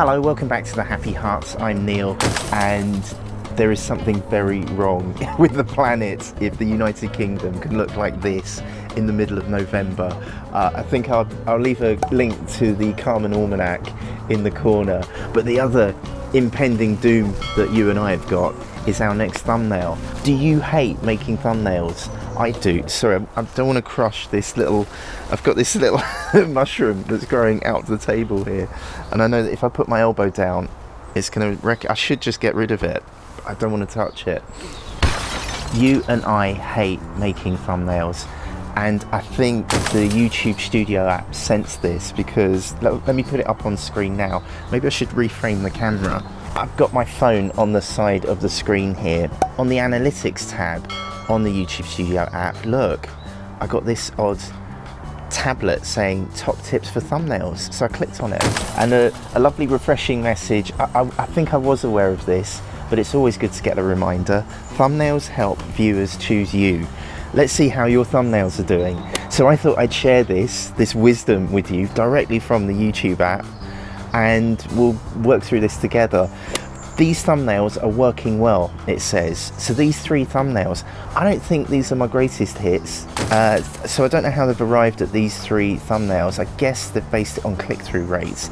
Hello, welcome back to the Happy Hearts. I'm Neil, and there is something very wrong with the planet if the United Kingdom can look like this in the middle of November. I think I'll leave a link to the Kármán Almanac in the corner, but the other impending doom that you and I have got is our next thumbnail. Do you hate making thumbnails? I do. Sorry, I don't want to crush this little... I've got this little mushroom that's growing out the table here, and I know that if I put my elbow down, it's going to wreck. I should just get rid of it. I don't want to touch it. You and I hate making thumbnails, and I think the YouTube Studio app sensed this because... Let me put it up on screen now. Maybe I should reframe the camera. I've got my phone on the side of the screen here. On the Analytics tab on the YouTube Studio app, look, I got this odd tablet saying top tips for thumbnails. So I clicked on it, and a lovely refreshing message. I think I was aware of this, but it's always good to get a reminder. Thumbnails help viewers choose you. Let's see how your thumbnails are doing. So I thought I'd share this wisdom with you directly from the YouTube app, and we'll work through this together. These thumbnails are working well, it says. So these 3 thumbnails, I don't think these are my greatest hits. So I don't know how they've arrived at these 3 thumbnails. I guess they've based it on click-through rates.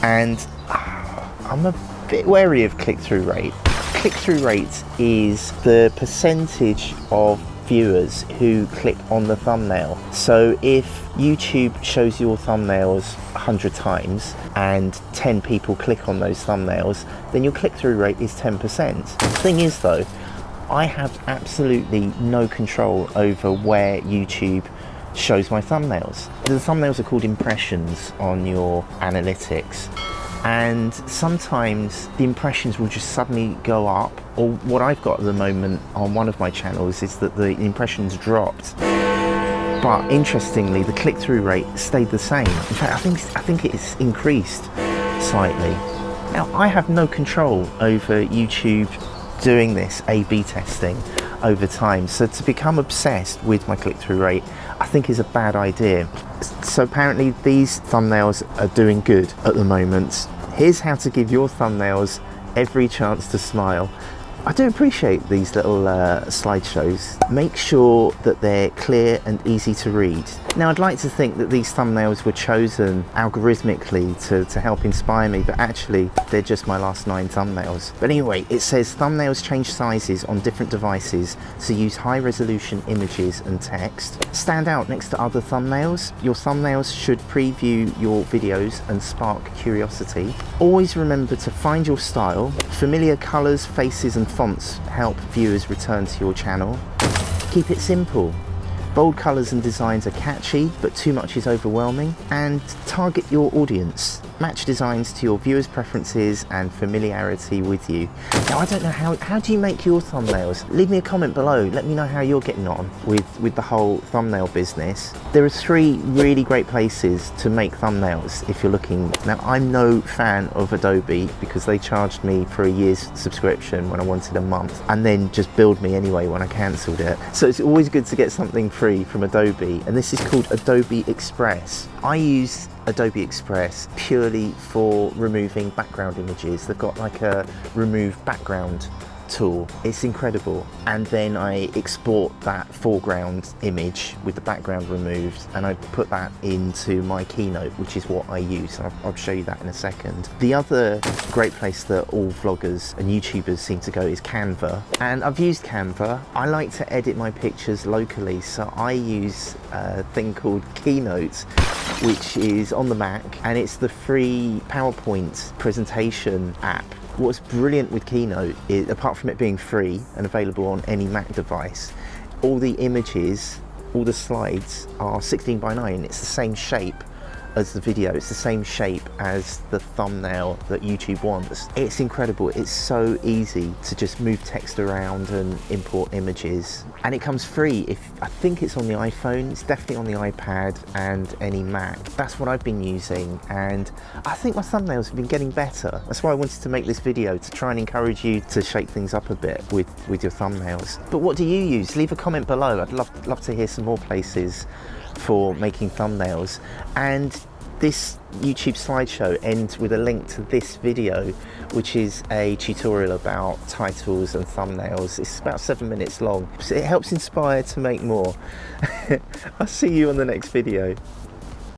And I'm a bit wary of click-through rate. Click-through rate is the percentage of viewers who click on the thumbnail. So if YouTube shows your thumbnails 100 times and 10 people click on those thumbnails, then your click-through rate is 10%. The thing is though, I have absolutely no control over where YouTube shows my thumbnails. The thumbnails are called impressions on your analytics, and sometimes the impressions will just suddenly go up, or what I've got at the moment on one of my channels is that the impressions dropped, but interestingly the click-through rate stayed the same. In fact, I think it's increased slightly. Now, I have no control over YouTube doing this A/B testing over time, so to become obsessed with my click-through rate I think is a bad idea. So apparently these thumbnails are doing good at the moment. Here's how to give your thumbnails every chance to smile. I do appreciate these little slideshows. Make sure that they're clear and easy to read. Now, I'd like to think that these thumbnails were chosen algorithmically to help inspire me, but actually they're just my last 9 thumbnails. But anyway, it says thumbnails change sizes on different devices, so use high resolution images and text. Stand out next to other thumbnails. Your thumbnails should preview your videos and spark curiosity. Always remember to find your style. Familiar colors, faces and fonts help viewers return to your channel. Keep it simple. Bold colours and designs are catchy, but too much is overwhelming. And target your audience. Match designs to your viewers' preferences and familiarity with you. Now, I don't know how do you make your thumbnails? Leave me a comment below. Let me know how you're getting on with the whole thumbnail business. There are 3 really great places to make thumbnails if you're looking. Now, I'm no fan of Adobe because they charged me for a year's subscription when I wanted a month, and then just billed me anyway when I cancelled it. So it's always good to get something free from Adobe, and this is called Adobe Express. I use Adobe Express purely for removing background images. They've got like a remove background tool. It's incredible. And then I export that foreground image with the background removed, and I put that into my Keynote, which is what I use. I'll show you that in a second. The other great place that all vloggers and YouTubers seem to go is Canva, and I've used Canva. I like to edit my pictures locally, so I use a thing called Keynote, which is on the Mac, and it's the free PowerPoint presentation app. What's brilliant with Keynote is, apart from it being free and available on any Mac device, all the images, all the slides are 16:9. It's the same shape as the video. It's the same shape as the thumbnail that YouTube wants. It's incredible. It's so easy to just move text around and import images, and it comes free. I think it's on the iPhone, it's definitely on the iPad and any Mac. That's what I've been using, and I think my thumbnails have been getting better. That's why I wanted to make this video, to try and encourage you to shake things up a bit with your thumbnails. But what do you use? Leave a comment below. I'd love to hear some more places for making thumbnails. And this YouTube slideshow ends with a link to this video, which is a tutorial about titles and thumbnails. It's about 7 minutes long, so it helps inspire to make more. I'll see you on the next video.